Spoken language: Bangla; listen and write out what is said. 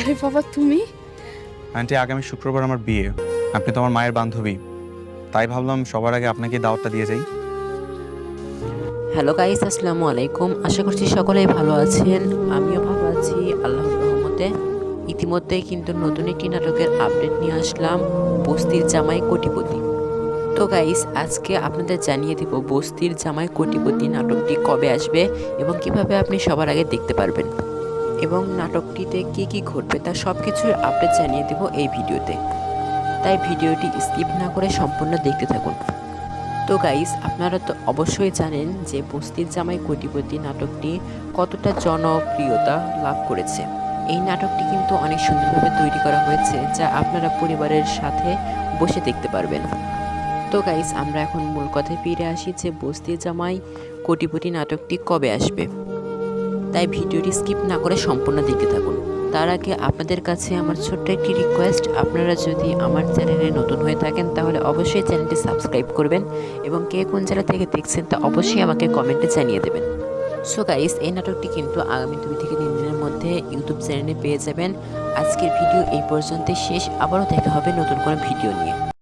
আরে বাবা তুমি! আন্টি, আগামী শুক্রবার আমার বিয়ে। আপনি তো আমার মায়ের বান্ধবী, তাই ভাবলাম সবার আগে আপনাকে দাওয়াতটা দিয়ে যাই। হ্যালো গাইস, আসসালামু আলাইকুম। আশা করছি সকলেই ভালো আছেন। আমিও ভালো আছি আল্লাহর রহমতে। ইতিমধ্যেই কিন্তু নতুন একটি নাটকের আপডেট নিয়ে আসলাম, বস্তির জামাই কোটিপতি। তো গাইস, আজকে আপনাদের জানিয়ে দিব বস্তির জামাই কোটিপতি নাটকটি কবে আসবে এবং কিভাবে আপনি সবার আগে দেখতে পারবেন, এবং নাটকটিতে কি কি ঘটবে তা সব কিছুর আপডেট জানিয়ে দেব এই ভিডিওতে। তাই ভিডিওটি স্কিপ না করে সম্পূর্ণ দেখতে থাকুন। তো গাইস, আপনারা তো অবশ্যই জানেন যে বস্তির জামাই কোটিপতি নাটকটি কতটা জনপ্রিয়তা লাভ করেছে। এই নাটকটি কিন্তু অনেক সুন্দরভাবে তৈরি করা হয়েছে, যা আপনারা পরিবারের সাথে বসে দেখতে পারবেন। তো গাইস, আমরা এখন মূল কথায় ফিরে আসি যে বস্তির জামাই কোটিপতি নাটকটি কবে আসবে। তাই ভিডিওটি স্কিপ না করে সম্পূর্ণ দেখতে থাকুন। তার আগে আপনাদের কাছে আমার ছোট্ট একটি রিকোয়েস্ট, আপনারা যদি আমার চ্যানেলে নতুন হয়ে থাকেন তাহলে অবশ্যই চ্যানেলটি সাবস্ক্রাইব করবেন এবং কে কোন জেলা থেকে দেখছেন তা অবশ্যই আমাকে কমেন্টে জানিয়ে দেবেন। সো গাইস, এই নাটকটি কিন্তু আগামী 2 থেকে 3 দিনের মধ্যে ইউটিউব চ্যানেলে পেয়ে যাবেন। আজকের ভিডিও এই পর্যন্তই শেষ, আবারও দেখা হবে নতুন কোনো ভিডিও নিয়ে।